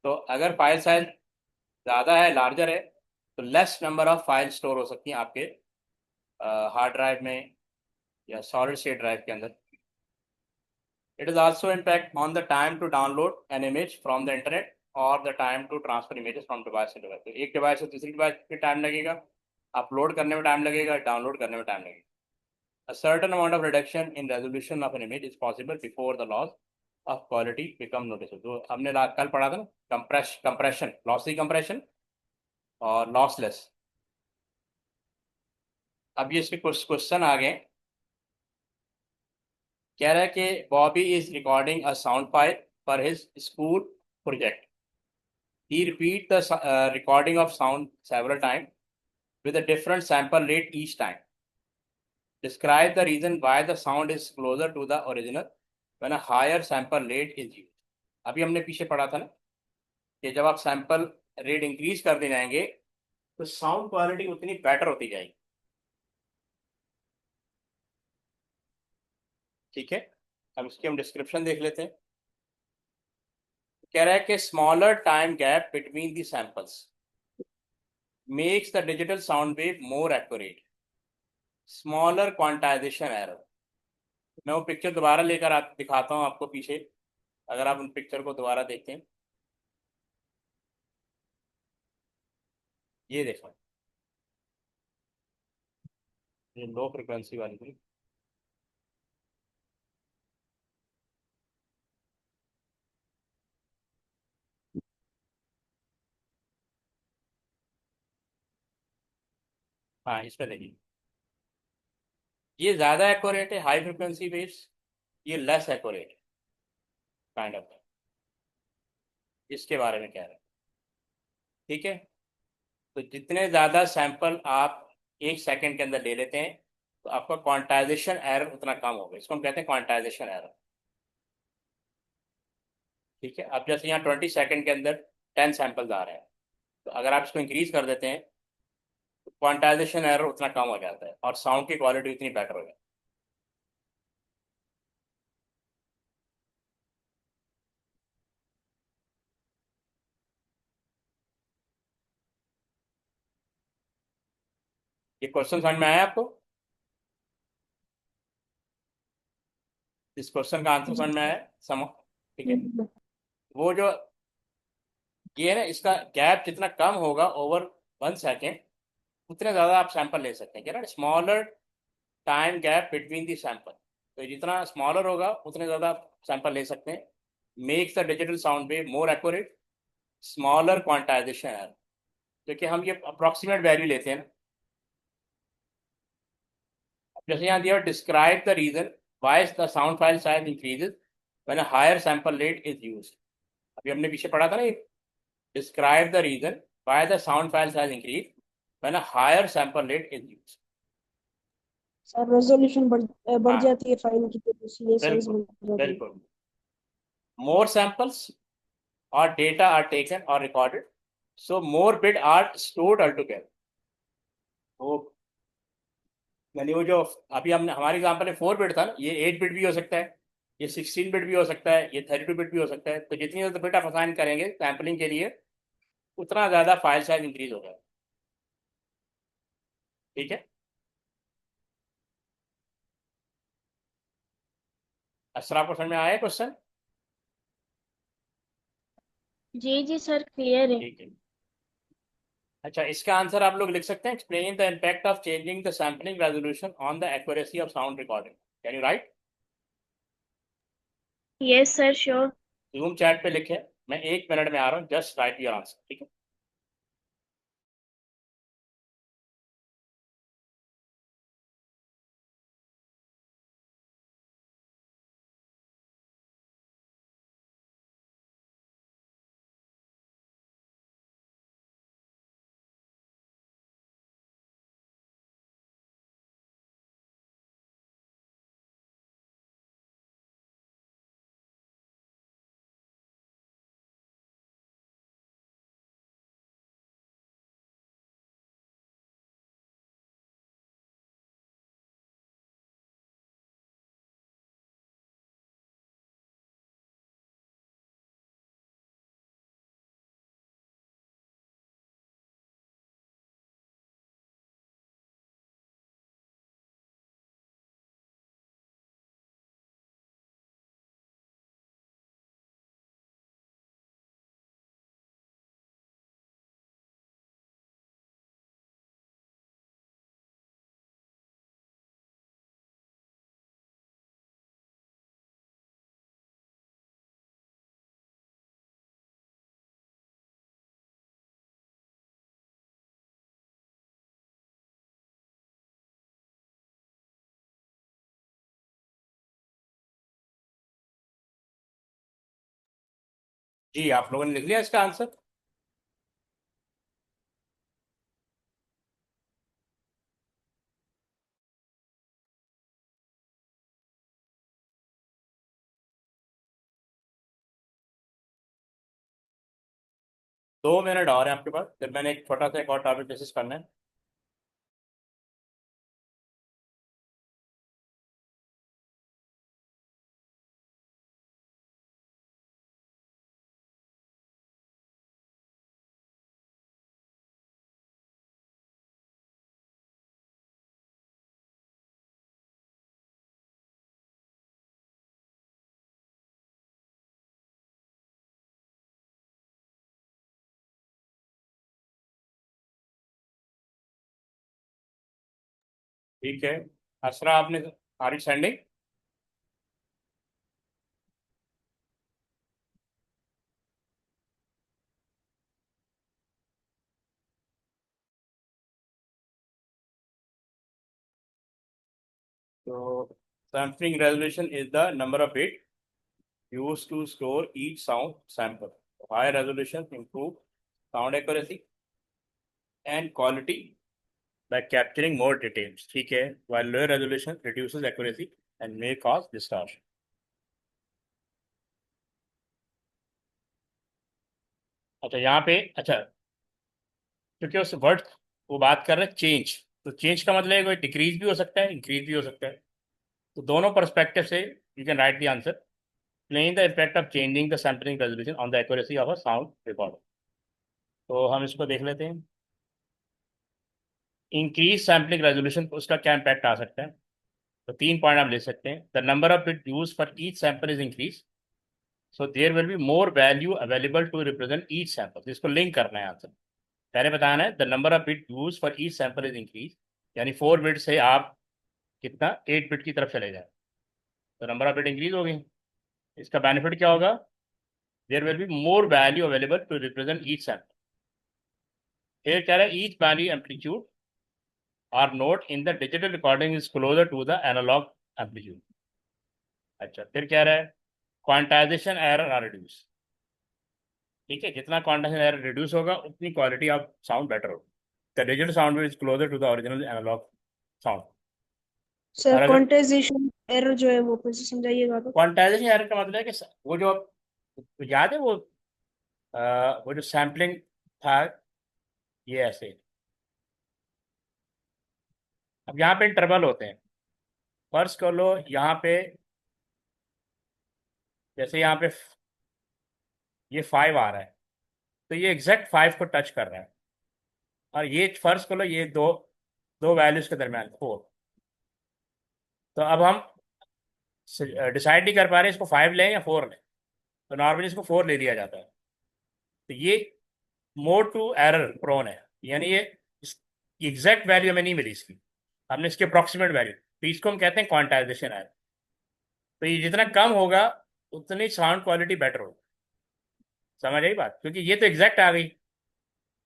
A: तो अगर फाइल साइज ज़्यादा है, लार्जर है, तो less number of file store हो सकती हैं आपके हार्ड ड्राइव में या सॉलिड स्टेट ड्राइव के अंदर। It is also impact on the time to download an image from the internet or the time to transfer images from device to device. तो एक डिवाइस से दूसरी डिवाइस पे टाइम लगेगा, अपलोड करने में टाइम लगेगा, डाउनलोड करने में टाइम लगेगा। A certain amount of reduction in resolution of an image is possible before the loss of quality become noticeable। तो हमने कल पढ़ा था ना, कंप्रेशन, लॉसी कंप्रेशन और लॉसलेस। अब ये इसके कुछ क्वेश्चन आ गए। कह रहा है कि Bobby is recording a sound file for his school project. He repeat the recording of sound several times with a different sample rate each time। Describe the reason why the sound is closer to the original when a higher sample rate is used। अभी हमने पीछे पढ़ा था ना कि जब आप सैंपल रेट इंक्रीज करते जाएंगे तो साउंड क्वालिटी उतनी बेटर होती जाएगी। ठीक है। अब इसकी हम डिस्क्रिप्शन देख लेते हैं। कह रहा है कि smaller time gap between the samples makes the digital sound wave more accurate. Smaller quantization error. मैं वो पिक्चर दोबारा लेकर दिखाता हूँ आपको पीछे, अगर आप उन पिक्चर को दोबारा देखें। ये देखो, ये लो फ्रिक्वेंसी वाली थी। हाँ, इस पे देखिए, ये ज़्यादा एक्यूरेट है हाई फ्रिक्वेंसी बेस, ये लेस एक्यूरेट काइंड ऑफ, इसके बारे में कह रहे हैं। ठीक है, तो जितने ज़्यादा सैंपल आप एक सेकंड के अंदर ले लेते हैं, तो आपका क्वांटाइजेशन एरर उतना कम होगा, इसको हम कहते हैं क्वांटाइजेशन एरर। ठीक है, अब जैसे यहाँ 20 सेकंड के अंदर 10 सैंपल्स आ रहे हैं, तो अगर आप इसको इंक्रीज कर देते हैं, तो क्वांटाइजेशन एरर उतना कम हो जाता है और साउंड की क्वालिटी उतनी बेटर हो जाती है। ये क्वेश्चन समझ में आया आपको? इस क्वेश्चन का आंसर समझ में आया? सम ठीक है,
B: जी
A: वो जो ये है ना, इसका गैप जितना कम होगा ओवर 1 सेकेंड, उतने ज़्यादा आप सैंपल ले सकते हैं, क्या ना, smaller time gap between the sample, तो जितना स्मॉलर होगा उतने ज़्यादा आप सैंपल ले सकते हैं, makes the digital sound wave more accurate, smaller quantization है, क्योंकि हम ये अप्रॉक्सीमेट वैल्यू लेते हैं ना। जैसे यहाँ दिया, describe the reason why the sound file size increases when a higher sample rate is used. अभी हमने पीछे पढ़ा था ना, describe the reason why the sound file size increase when a higher sample rate is used.
B: Sir, resolution बढ़
A: हाँ,
B: जाती है फाइल की, तो इसलिए साइज
A: बिल्कुल,
B: बढ़ जाती है।
A: बिल्कुल, more samples or data are taken or recorded, so more bit are stored altogether। वो यानी वो जो अभी हमने हमारे एग्जाम्पल में 4 बिट था ना, ये 8 बिट भी हो सकता है, ये 16 बिट भी हो सकता है, ये 32 बिट भी हो सकता है, तो जितनी ज़्यादा बिट आप असाइन करेंगे सैम्पलिंग के लिए, उतना ज़्यादा फाइल साइज इंक्रीज होगा। ठीक है, असर आपको समझ में आया क्वेश्चन?
B: जी सर, क्लियर है।
A: ठीक है, अच्छा, इसका आंसर आप लोग लिख सकते हैं, explain the impact of changing the sampling resolution on the accuracy of sound recording, can you right?
B: Yes sir, sure.
A: Zoom chat पे लिखे, मैं 1 मिनट में आ रहा हूँ, जस्ट राइट योर आंसर। ठीक है, जी, आप लोगों ने लिख लिया इसका आंसर? दो मिनट और है आपके पास, फिर मैंने एक छोटा सा एक और टॉपिक डिस्कस करना है। ठीक है, असरा आपने, are you sending? So sampling resolution is the number of bit used to store each sound sample. Higher resolution improve sound accuracy and quality by capturing more details. ठीक है, while lower resolution reduces accuracy and may cause distortion. अच्छा यहाँ पे, अच्छा क्योंकि उस वर्ड वो बात कर रहे हैं चेंज, तो चेंज का मतलब है कोई डिक्रीज भी हो सकता है, इंक्रीज भी हो सकता है। तो दोनों परस्पेक्टिव से you can write the answer, playing the effect of changing the sampling resolution on the accuracy of a sound record. तो हम इसको देख लेते हैं। इंक्रीज सैम्पलिंग रेजोल्यूशन, उसका क्या इम्पैक्ट आ सकता है? तो 3 पॉइंट आप ले सकते हैं। The number of bit use for each sample is increase, so there will be more value available to represent each sample. इसको लिंक करना है आंसर, पहले बताना है। The number of bit use for each sample is increase, यानी 4 बिट से आप कितना 8 बिट की तरफ चले जाए, तो नंबर ऑफ बिट इंक्रीज हो गई। इसका बेनिफिट क्या होगा? There will be more value available to represent each sample. फिर कह रहा है each value amplitude are note in the digital recording is closer to the analogue amplitude. अच्छा, फिर कह रहा है क्वांटाइजेशन एरर आर रिड्यूस। ठीक है, जितना क्वांटाइजेशन एरर रिड्यूस होगा उतनी क्वालिटी ऑफ साउंड बेटर होगी। The digital sound is closer to the original analogue sound.
C: Sir
A: और अगर
C: क्वांटाइजेशन एरर जो है वो फिर से समझाइएगा तो।
A: क्वांटाइजेशन एरर का मतलब है कि वो जो, याद है वो जो सैम्पलिंग था, ये ऐसे, अब यहाँ पे इंटरवल होते हैं। फर्स्ट कर लो यहाँ पे, जैसे यहाँ पे ये 5 आ रहा है, तो ये एग्जैक्ट 5 को टच कर रहा है। और ये फर्स्ट कर लो, ये दो दो वैल्यूज के दरमियान 4। तो अब हम डिसाइड नहीं कर पा रहे इसको 5 लें या 4 लें, तो नॉर्मली इसको 4 ले लिया जाता है। तो ये मोर टू एरर प्रोन है, यानी ये एग्जैक्ट वैल्यू हमें नहीं मिली इसकी, हमने इसके अप्रॉक्सीमेट वैल्यू, तो इसको हम कहते हैं क्वांटाइजेशन एरर। तो ये जितना कम होगा उतनी साउंड क्वालिटी बेटर होगी। समझ आई बात? क्योंकि ये तो एग्जैक्ट आ गई,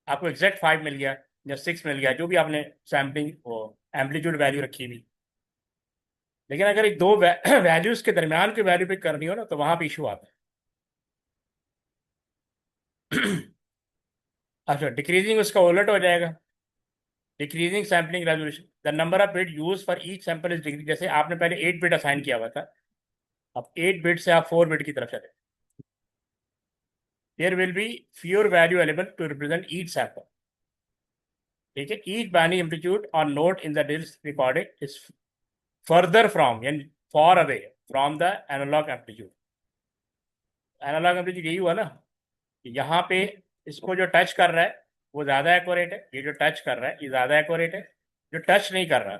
A: आपको एग्जैक्ट 5 मिल गया या 6 मिल गया, जो भी आपने सैम्पलिंग वो एम्पलीट्यूड वैल्यू रखी हुई। लेकिन अगर एक दो वैल्यूज के दरमियान की वैल्यू पिक करनी हो ना, तो वहां पे इशू आता है। अच्छा, डिक्रीजिंग उसका उलट हो जाएगा, decreasing sampling resolution, the number of bit use for each sample is decrease. जैसे आपने पहले 8 बिट असाइन किया हुआ था, अब 8 बिट से आप 4 बिट की तरफ चले। There will be fewer value available to represent each sample. ठीक है, each binary amplitude or note in the disk recorded is further from, यानी far away from the analogue amplitude. Analog amplitude यही हुआ ना, यहाँ पे इसको जो टच कर रहा है वो ज़्यादा एक्यूरेट है, ये जो टच कर रहा है ये ज़्यादा एक्यूरेट है, जो टच नहीं कर रहा,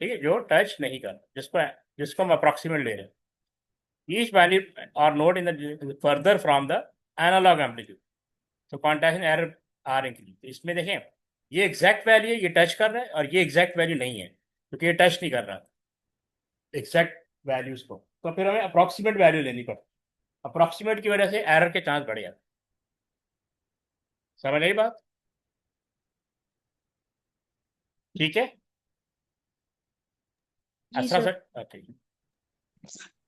A: ठीक है, जो टच नहीं कर रहा, जिसको जिसको हम अप्रॉक्सीमेट ले रहे हैं, each value are note in the further from the analogue amplitude, तो क्वांटाइजेशन एरर आर इंक्रीज। तो इसमें देखें, ये एग्जैक्ट वैल्यू है, ये टच कर रहा है, और ये एग्जैक्ट वैल्यू नहीं है क्योंकि ये टच नहीं कर रहा एग्जैक्ट वैल्यूज को, तो फिर हमें अप्रॉक्सीमेट वैल्यू लेनी पड़ती। अप्रॉक्सीमेट की वजह से एरर के चांस बढ़ जाते। समझ आई बात? ठीक है,
C: जी
A: असरा
C: सर।
A: सर ठीक है।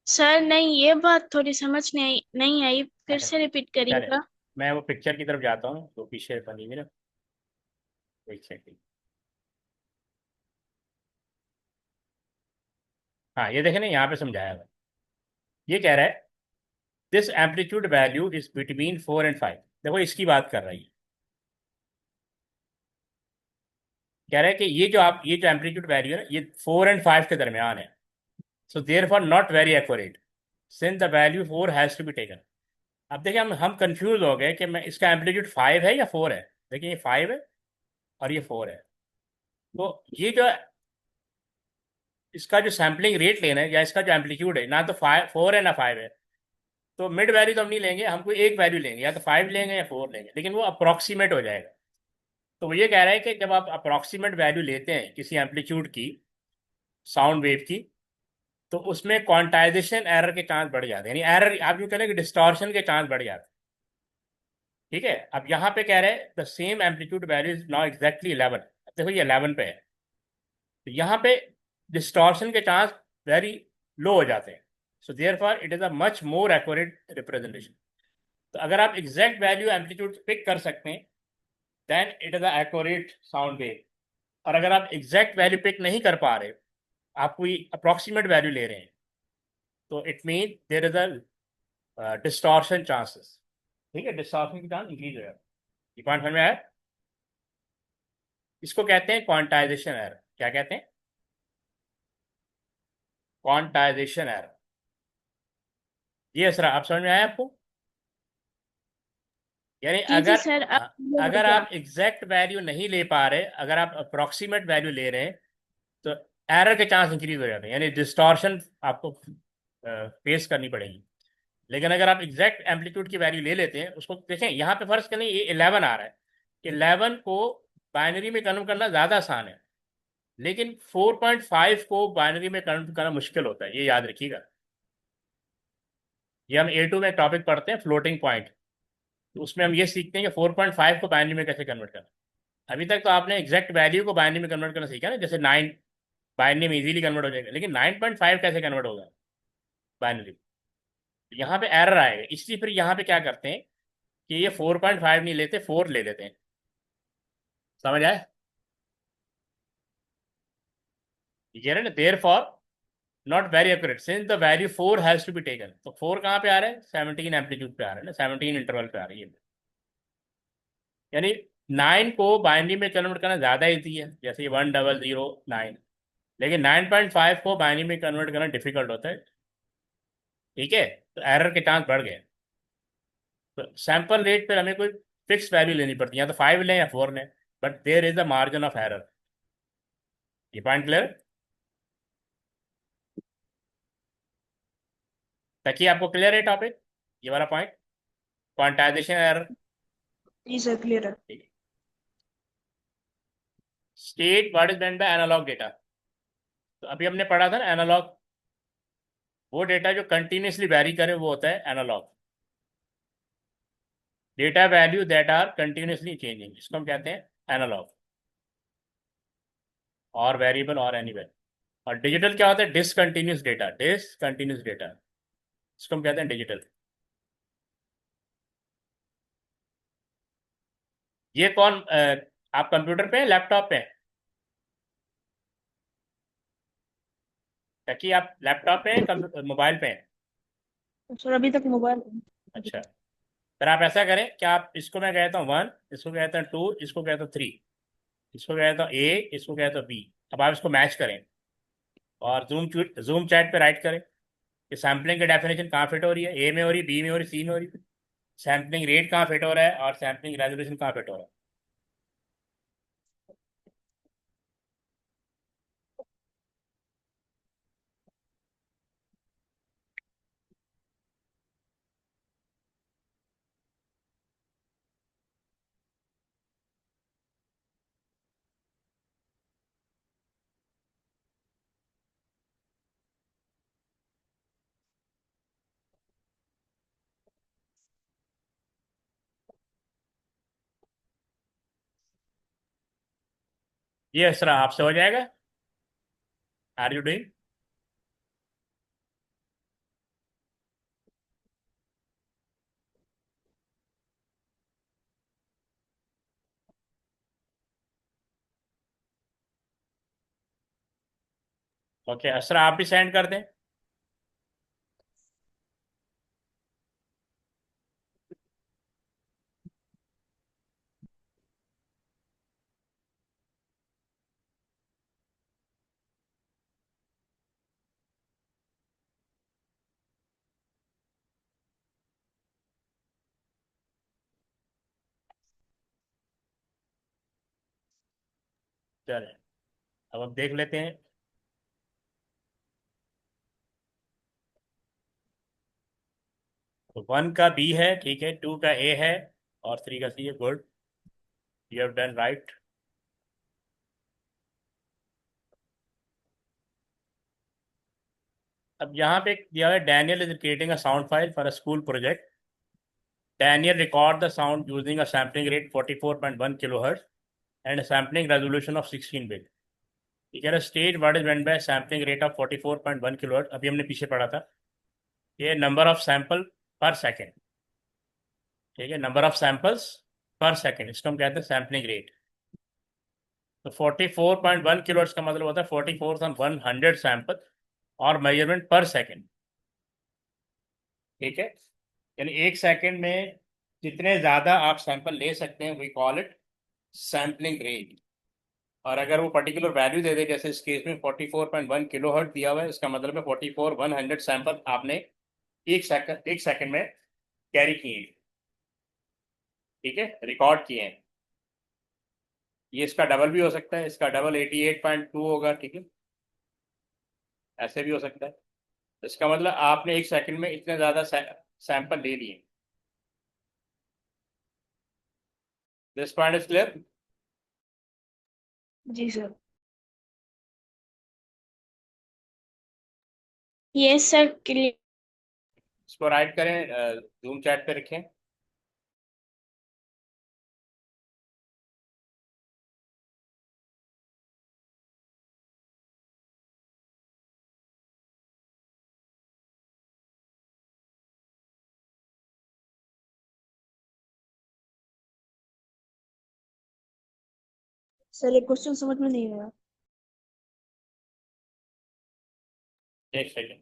B: सर नहीं, ये बात थोड़ी समझ नहीं आई, फिर
A: अच्छा
B: से रिपीट
A: चले,
B: करिएगा।
A: मैं वो पिक्चर की तरफ जाता हूँ तो पीछे बनी हुई ना, एक सेकंड। हाँ ये देखें ना, यहाँ पे समझाया हुआ है। ये कह रहा है this amplitude value is between 4 and 5। देखो इसकी बात कर रही है, कह रहा है कि ये जो एम्पलीट्यूड वैल्यू है ना, ये 4 and 5 के दरमियान है। So therefore not very accurate since the value 4 has to be taken. अब देखिए, हम कंफ्यूज हो गए कि मैं इसका एम्पलीट्यूड 5 है या 4 है। देखिए ये 5 है और ये 4 है, तो ये जो इसका जो सैम्पलिंग रेट लेना है या इसका जो एम्पलीट्यूड है, ना तो 4 है ना 5 है, तो मिड वैल्यू तो हम नहीं लेंगे, हम कोई एक वैल्यू लेंगे, या तो 5 लेंगे या 4 लेंगे, लेकिन वो अप्रॉक्सीमेट हो जाएगा। तो वो ये कह रहा है कि जब आप अप्रॉक्सीमेट वैल्यू लेते हैं किसी एम्पलीट्यूड की, साउंड वेव की, तो उसमें क्वांटाइजेशन एरर के चांस बढ़ जाते हैं, यानी एरर आप यूँ कह रहे हैं कि डिस्टॉर्शन के चांस बढ़ जाते हैं। ठीक है, अब यहाँ पे कह रहे हैं the same amplitude value is now exactly 11। देखो ये 11 पे है, तो यहाँ पे डिस्टॉर्शन के चांस वेरी लो हो जाते हैं. So therefore it is a much more accurate representation. तो अगर आप एग्जैक्ट वैल्यू एम्पलीट्यूड पिक कर सकते हैं then it is a accurate sound wave. और अगर आप एग्जैक्ट वैल्यू पिक नहीं कर पा रहे, आप कोई अप्रॉक्सीमेट वैल्यू ले रहे हैं, तो it mean there is a distortion chances. ठीक है, डिस्टॉर्शन की चांस इंक्रीज हो जाता है. ये पॉइंट समझ में आया? इसको कहते हैं क्वांटाइजेशन एरर. क्या कहते हैं? Quantization error. ये असरा आप समझ में आया आपको? यानी
B: जी जी
A: अगर
B: सर, अब clear हो
A: अगर
B: गया।
A: आप एग्जैक्ट वैल्यू नहीं ले पा रहे, अगर आप अप्रोक्सीमेट वैल्यू ले रहे हैं, तो एरर के चांस इंक्रीज हो जाते हैं, यानी डिस्टॉर्शन आपको फेस करनी पड़ेगी. लेकिन अगर आप एग्जैक्ट एम्पलीट्यूड की वैल्यू ले लेते हैं, उसको देखें यहाँ पे फर्ज करें ये 11 आ रहा है. 11 को बाइनरी में कन्वर्ट करना ज़्यादा आसान है, लेकिन 4.5 को बाइनरी में कन्वर्ट करना मुश्किल होता है, ये याद रखिएगा. ये हम A2 में टॉपिक पढ़ते हैं, फ्लोटिंग पॉइंट. तो उसमें हम ये सीखते हैं कि 4.5 को बाइनरी में कैसे कन्वर्ट करना. अभी तक तो आपने एग्जैक्ट वैल्यू को बाइनरी में कन्वर्ट करना सीखा ना, जैसे 9 बाइनरी में इजीली कन्वर्ट हो जाएगा, लेकिन 9.5 कैसे कन्वर्ट होगा बाइनरी? यहाँ पे एरर आएगा. इसलिए फिर यहाँ पे क्या करते हैं कि ये 4.5 नहीं लेते, 4 ले लेते हैं. समझ आए? ये रहे ना, therefore not very accurate since the value 4 has to be taken. तो 4 कहाँ पे आ रहा है? 17 एम्पलीट्यूड पे आ रहा है ना, 17 इंटरवल पे आ रही है. यानी 9 को बाइनरी में कन्वर्ट करना ज़्यादा ईजी है, जैसे 1009. लेकिन 9.5 को बाइनरी में कन्वर्ट करना डिफिकल्ट होता है. ठीक है, तो एरर के चांस बढ़ गए. तो सैंपल रेट पर हमें कोई फिक्स वैल्यू लेनी पड़ती है, या तो 5 लें या 4 लें, but there is a margin of error. ये पॉइंट क्लियर? ताकि आपको क्लियर है टॉपिक, ये वाला पॉइंट, क्वांटाइजेशन एरर.
C: जी सर, क्लियर है।
A: State what is meant by analogue data. तो अभी हमने पढ़ा था ना एनालॉग, वो डेटा जो कंटिन्यूसली वैरी करे वो होता है analogue. Data value that are continuously changing, इसको हम कहते हैं एनालॉग, और वेरिएबल और एनीवेयर. और डिजिटल क्या होता है? Discontinuous data. डिसकंटिन्यूस डेटा, इसको हम कहते हैं डिजिटल. ये कौन आप कंप्यूटर पे हैं, लैपटॉप पे हैं? ताकि आप लैपटॉप पे हैं, मोबाइल पे हैं?
C: सर अभी तक मोबाइल।
A: अच्छा, फिर आप ऐसा करें कि आप इसको मैं कहता हूँ 1, इसको कहता हूँ 2, इसको कहता हूँ 3, इसको कहता हूँ A, इसको कहता हूँ B. अब आप इसको मैच करें और जूम चैट पे राइट करें कि सैम्पलिंग की डेफिनेशन कहाँ फिट हो रही है, A में हो रही है, B में हो रही है, C में हो रही है. सैम्पलिंग रेट कहाँ फिट हो रहा है और सैम्पलिंग रेजोल्यूशन कहाँ फिट हो रहा है. ये इस तरह आपसे हो जाएगा. Are you doing? Okay, Asra आप भी सेंड कर दें. चले, अब हम देख लेते हैं. तो 1 का B है, ठीक है, 2 का A है, और 3 का C है. Good, you have done right. अब यहाँ पे दिया है Daniel is creating a sound file for a school project. Daniel record the sound using a sampling rate 44.1 kilohertz and a sampling resolution of 16 bit. ये कह रहा state what is meant bye sampling rate of 44.1 kilohertz. अभी हमने पीछे पढ़ा था, ये number of sample per second, ठीक है, नंबर ऑफ सैंपल्स पर सेकेंड, इसको हम कहते हैं सैम्पलिंग रेट। तो 44.1 किलोहर्ट्ज का मतलब होता है 44,100 सैंपल और मेजरमेंट पर सेकेंड, ठीक है। यानी एक सेकेंड में जितने ज़्यादा आप सैंपल ले सकते हैं we call it sampling rate. और अगर वो पर्टिकुलर वैल्यू दे दे, जैसे इस केस में 44.1 किलो हर्ट दिया हुआ है, इसका मतलब है 44,100 सैंपल आपने एक सेकंड में कैरी किए हैं, ठीक है, रिकॉर्ड किए हैं। ये इसका डबल भी हो सकता है, इसका डबल 88.2 होगा, ठीक है, ऐसे भी हो सकता है। इसका मतलब आपने एक सेकंड में इतने ज़्यादा सैंपल ले लिए। This point is clear?
C: जी सर।
B: Yes sir, clear.
A: इसको राइट करें, जूम चैट पे रखें।
C: सर ये क्वेश्चन समझ में नहीं आया।
A: एक सेकंड,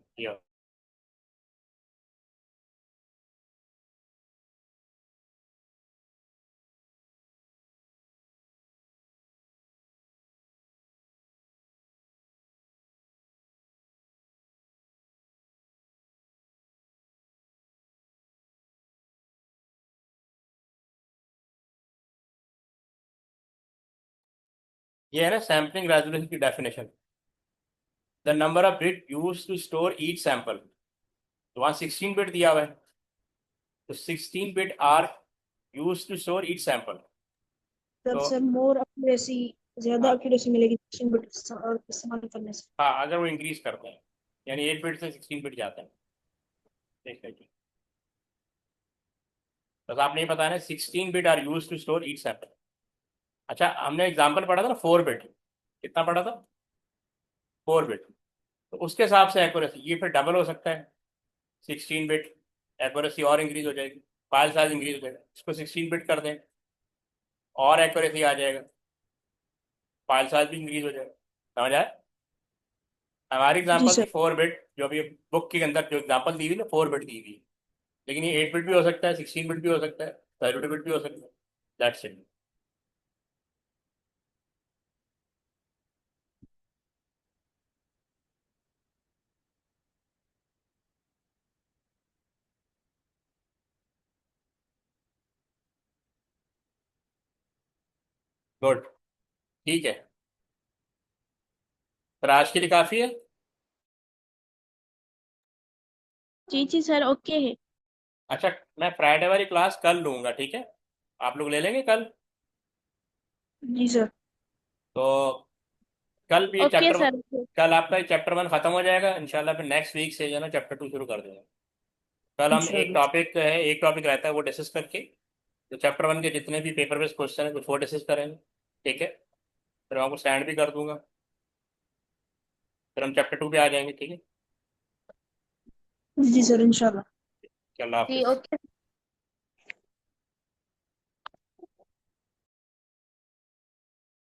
A: ये है ना सैम्पलिंग रेजोल्यूशन की definition. The number of bit use to store each sample. तो वहाँ 16 बिट दिया हुआ है, तो 16 bit are use to store each sample.
C: तब
A: तो
C: सर मोर एक्यूरेसी, ज्यादा
A: हाँ,
C: एक्यूरेसी मिलेगी बिट इस्तेमाल करने से।
A: हाँ, अगर वो इंक्रीज करते हैं, यानी 8 बिट से 16 बिट जाते हैं। ठीक है जी, बस आपने ये बताना है 16 bit are use to store each sample. अच्छा, हमने एग्जांपल पढ़ा था ना 4 बिट, कितना पढ़ा था? 4 बिट। तो उसके हिसाब से एक्यूरेसी ये फिर डबल हो सकता है, 16 बिट, एक्यूरेसी और इंक्रीज हो जाएगी, फाइल साइज इंक्रीज हो जाएगा। इसको 16 बिट कर दें और एक्यूरेसी आ जाएगा, फाइल साइज भी इंक्रीज हो जाएगा। समझ आया? हमारी
C: जी
A: एग्जांपल थी
C: सर।
A: 4 बिट, जो अभी बुक के अंदर जो एग्जांपल दी हुई ना 4 बिट दी हुई, लेकिन ये 8 बिट भी हो सकता है, 16 बिट भी हो सकता है, 32 बिट भी हो सकता है। That's it. गुड, ठीक है, फिर आज के लिए काफ़ी है।
B: जी जी सर, ओके है।
A: अच्छा, मैं फ्राइडे वाली क्लास कल लूँगा, ठीक है, आप लोग ले लेंगे कल?
C: जी सर।
A: तो कल भी ये
B: ओके
A: चैप्टर,
B: सर।
A: कल आपका चैप्टर 1 खत्म हो जाएगा इंशाल्लाह, फिर नेक्स्ट वीक से जो है ना चैप्टर 2 शुरू कर देंगे। कल हम एक
C: इंशाल्लाह।
A: टॉपिक है, एक टॉपिक रहता है वो डिस्कस करके, तो चैप्टर 1 के जितने भी पेपर बेस्ड क्वेश्चन है कुछ वो डिस्कस करेंगे, ठीक है, फिर मैं आपको स्टैंड भी कर दूंगा, फिर हम चैप्टर 2 पे आ जाएंगे, ठीक है।
C: जी सर इंशाल्लाह।
A: अल्लाह
B: जी
A: हाफिज़।
B: ओके।